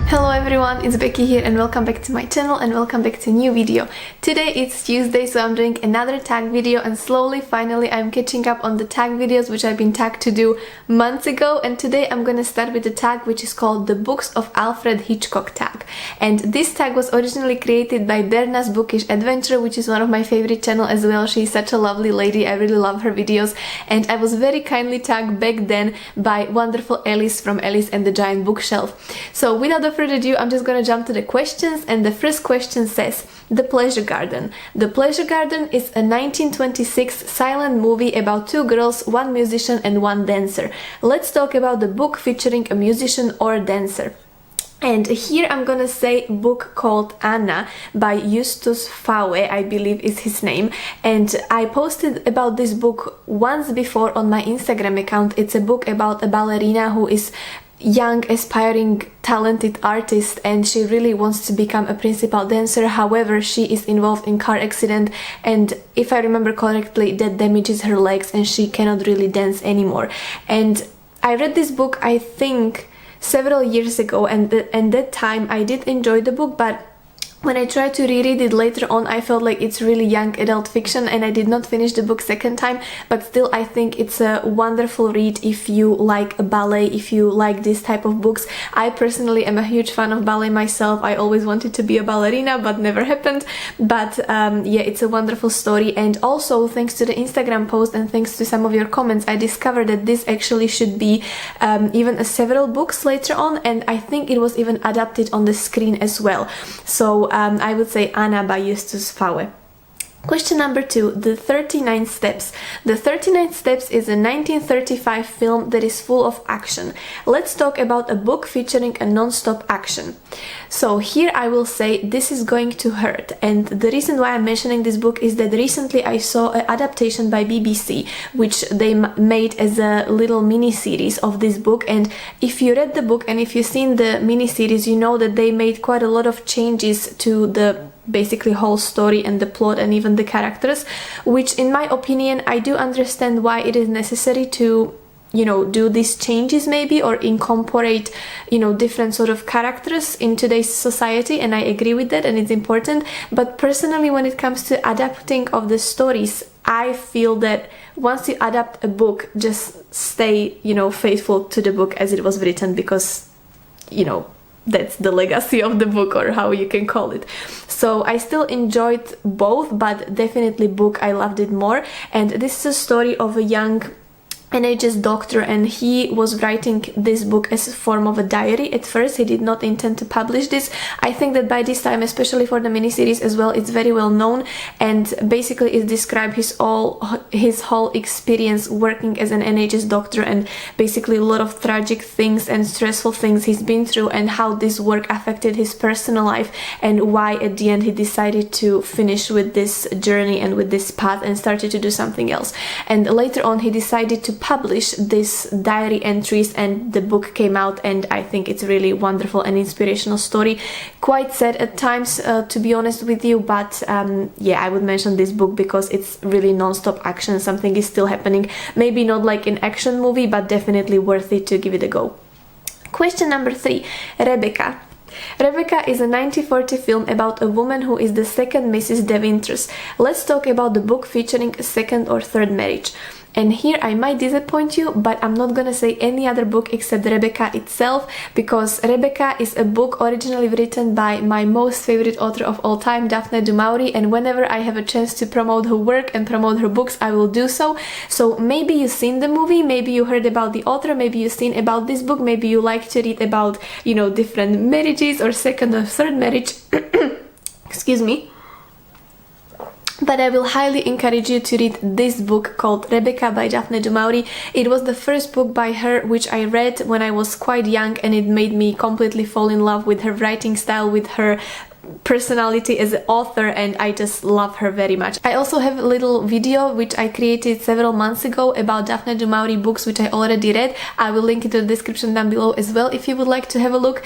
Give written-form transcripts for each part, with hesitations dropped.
Hello everyone, it's Becky here and welcome back to my channel and welcome back to a new video. Today it's Tuesday, so I'm doing another tag video and slowly, finally, I'm catching up on the tag videos which I've been tagged to do months ago, and today I'm gonna start with the tag which is called the Books of Alfred Hitchcock tag. And this tag was originally created by Berna's Bookish Adventure, which is one of my favorite channels as well. She's such a lovely lady, I really love her videos, and I was very kindly tagged back then by wonderful Alice from Alice and the Giant Bookshelf. So without further ado, I'm just gonna jump to the questions, and the first question says, The Pleasure Garden. The Pleasure Garden is a 1926 silent movie about two girls, one musician and one dancer. Let's talk about the book featuring a musician or a dancer. And here I'm gonna say book called Anna by Justus Faue, I believe is his name, and I posted about this book once before on my Instagram account. It's a book about a ballerina who is young, aspiring, talented artist, and she really wants to become a principal dancer. However, she is involved in car accident, and if I remember correctly, that damages her legs and she cannot really dance anymore. And I read this book, I think, several years ago, and that time I did enjoy the book, but when I tried to reread it later on, I felt like it's really young adult fiction, and I did not finish the book second time, but still I think it's a wonderful read if you like a ballet, if you like this type of books. I personally am a huge fan of ballet myself. I always wanted to be a ballerina, but never happened. But yeah, it's a wonderful story, and also thanks to the Instagram post and thanks to some of your comments, I discovered that this actually should be even several books later on, and I think it was even adapted on the screen as well. So I would say Anna by Justus Faue. Question number 2, The 39 Steps. The 39 Steps is a 1935 film that is full of action. Let's talk about a book featuring a non-stop action. So here I will say This Is Going to Hurt, and the reason why I'm mentioning this book is that recently I saw an adaptation by BBC which they made as a little mini-series of this book, and if you read the book and if you've seen the mini-series, you know that they made quite a lot of changes to the basically whole story and the plot and even the characters, which in my opinion I do understand why it is necessary to, you know, do these changes maybe, or incorporate, you know, different sort of characters in today's society, and I agree with that and it's important. But personally, when it comes to adapting of the stories, I feel that once you adapt a book, just stay, you know, faithful to the book as it was written, because, you know, that's the legacy of the book, or how you can call it. So I still enjoyed both, but definitely book I loved it more. And this is a story of a young NHS doctor, and he was writing this book as a form of a diary. At first he did not intend to publish this. I think that by this time, especially for the miniseries as well, it's very well known, and basically it describes his whole experience working as an NHS doctor, and basically a lot of tragic things and stressful things he's been through, and how this work affected his personal life, and why at the end he decided to finish with this journey and with this path and started to do something else. And later on he decided to publish this diary entries, and the book came out, and I think it's really wonderful and inspirational story. Quite sad at times, to be honest with you, but yeah, I would mention this book because it's really non-stop action. Something is still happening, maybe not like an action movie, but definitely worth it to give it a go. Question number 3, Rebecca. Rebecca is a 1940 film about a woman who is the second Mrs. DeWinters. Let's talk about the book featuring a second or third marriage. And here I might disappoint you, but I'm not gonna say any other book except Rebecca itself, because Rebecca is a book originally written by my most favorite author of all time, Daphne du Maurier, and whenever I have a chance to promote her work and promote her books, I will do so. So maybe you've seen the movie, maybe you heard about the author, maybe you've seen about this book, maybe you like to read about, you know, different marriages or second or third marriage. Excuse me. But I will highly encourage you to read this book called Rebecca by Daphne du Maurier. It was the first book by her which I read when I was quite young, and it made me completely fall in love with her writing style, with her personality as an author, and I just love her very much. I also have a little video which I created several months ago about Daphne du Maurier books which I already read. I will link it in the description down below as well if you would like to have a look.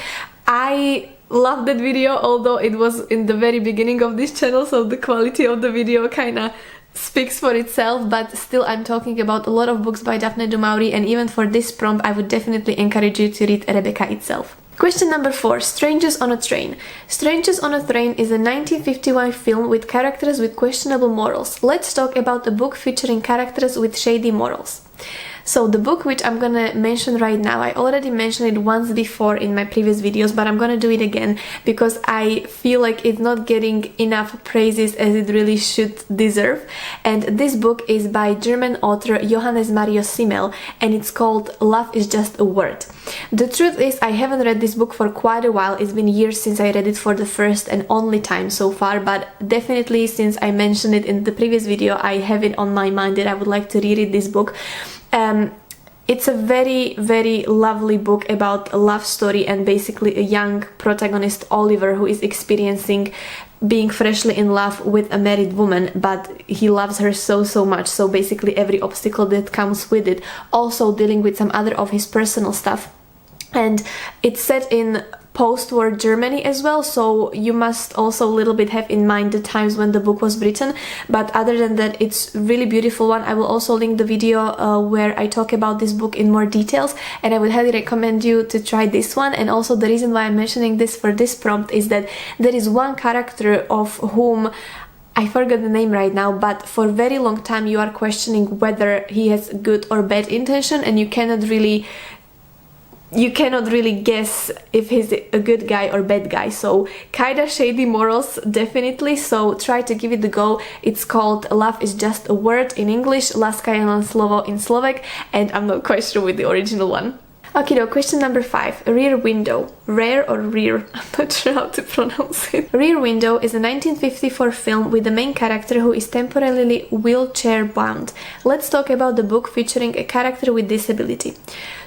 I love that video, although it was in the very beginning of this channel, so the quality of the video kinda speaks for itself, but still I'm talking about a lot of books by Daphne du Maurier, and even for this prompt I would definitely encourage you to read Rebecca itself. Question number 4, Strangers on a Train. Strangers on a Train is a 1951 film with characters with questionable morals. Let's talk about a book featuring characters with shady morals. So the book which I'm gonna mention right now, I already mentioned it once before in my previous videos, but I'm gonna do it again because I feel like it's not getting enough praises as it really should deserve. And this book is by German author Johannes Mario Simmel, and it's called Love is Just a Word. The truth is, I haven't read this book for quite a while. It's been years since I read it for the first and only time so far, but definitely since I mentioned it in the previous video, I have it on my mind that I would like to reread this book. It's a very, very lovely book about a love story and basically a young protagonist, Oliver, who is experiencing being freshly in love with a married woman, but he loves her so much, so basically every obstacle that comes with it, also dealing with some other of his personal stuff. And it's set in post-war Germany as well, so you must also a little bit have in mind the times when the book was written. But other than that, it's a really beautiful one. I will also link the video where I talk about this book in more details, and I would highly recommend you to try this one. And also the reason why I'm mentioning this for this prompt is that there is one character of whom I forgot the name right now, but for a very long time you are questioning whether he has good or bad intention, and you cannot really guess if he's a good guy or bad guy. So kinda shady morals, definitely, so try to give it a go. It's called Love is Just a Word in English, Láska je len slovo in Slovak, and I'm not quite sure with the original one. Okay, now question number 5, Rear Window. Rare or rear? I'm not sure how to pronounce it. Rear Window is a 1954 film with the main character who is temporarily wheelchair bound. Let's talk about the book featuring a character with disability.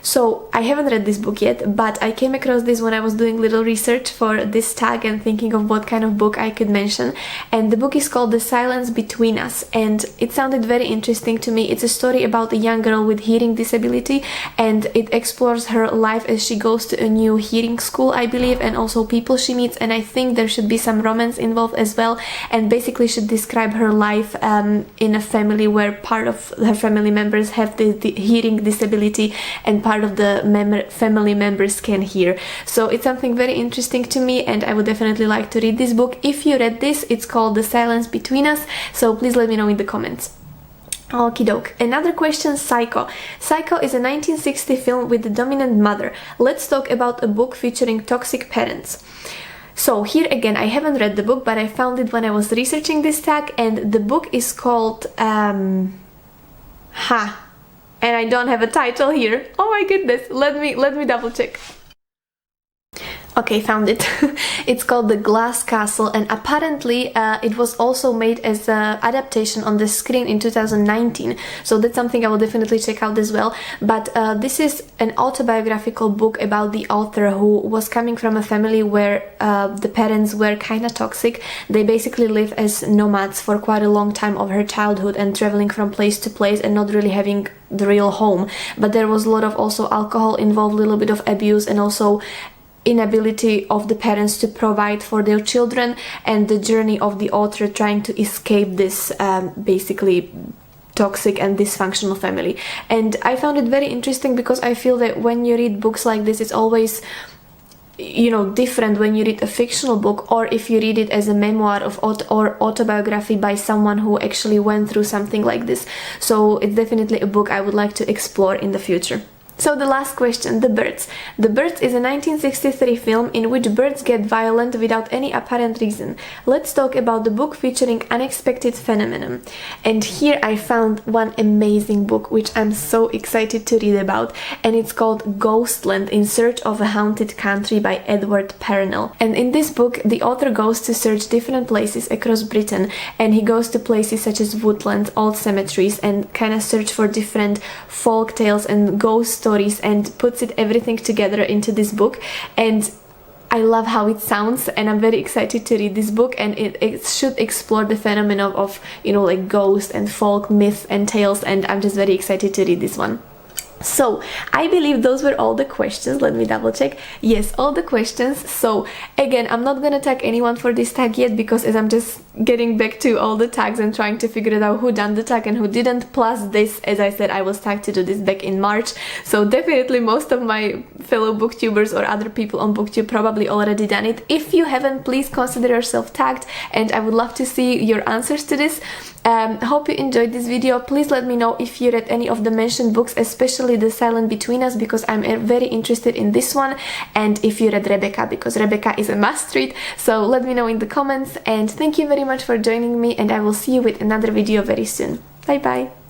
So I haven't read this book yet, but I came across this when I was doing little research for this tag and thinking of what kind of book I could mention. And the book is called The Silence Between Us, and it sounded very interesting to me. It's a story about a young girl with hearing disability, and it explores her life as she goes to a new hearing school, I believe, and also people she meets, and I think there should be some romance involved as well, and basically should describe her life in a family where part of her family members have the hearing disability and part of the family members can hear. So it's something very interesting to me, and I would definitely like to read this book. If you read this, it's called The Silence Between Us, so please let me know in the comments. Okie doke. Another question, Psycho. Psycho is a 1960 film with the dominant mother. Let's talk about a book featuring toxic parents. So here again, I haven't read the book, but I found it when I was researching this tag, and the book is called and I don't have a title here. Oh my goodness, let me double check. Okay, found it. It's called The Glass Castle, and apparently it was also made as an adaptation on the screen in 2019, so that's something I will definitely check out as well. But this is an autobiographical book about the author who was coming from a family where the parents were kind of toxic. They basically lived as nomads for quite a long time of her childhood and traveling from place to place and not really having the real home. But there was a lot of also alcohol involved, a little bit of abuse, and also inability of the parents to provide for their children, and the journey of the author trying to escape this basically toxic and dysfunctional family. And I found it very interesting because I feel that when you read books like this, it's always, you know, different when you read a fictional book or if you read it as a memoir of or autobiography by someone who actually went through something like this. So it's definitely a book I would like to explore in the future. So the last question, The Birds. The Birds is a 1963 film in which birds get violent without any apparent reason. Let's talk about the book featuring unexpected phenomenon. And here I found one amazing book which I'm so excited to read about, and it's called Ghostland: In Search of a Haunted Country by Edward Purnell. And in this book the author goes to search different places across Britain, and he goes to places such as woodlands, old cemeteries, and kind of search for different folk tales and ghost stories, and puts it everything together into this book. And I love how it sounds, and I'm very excited to read this book, and it should explore the phenomenon of, you know, like ghosts and folk myths and tales, and I'm just very excited to read this one. So I believe those were all the questions. Let me double check. Yes, all the questions. So again, I'm not gonna tag anyone for this tag yet because as I'm just getting back to all the tags and trying to figure it out who done the tag and who didn't. Plus this, as I said, I was tagged to do this back in March, so definitely most of my fellow booktubers or other people on booktube probably already done it. If you haven't, please consider yourself tagged, and I would love to see your answers to this. Hope you enjoyed this video. Please let me know if you read any of the mentioned books, especially The Silent Between Us, because I'm very interested in this one, and if you read Rebecca, because Rebecca is a must read. So let me know in the comments, and thank you very much for joining me, and I will see you with another video very soon. Bye bye!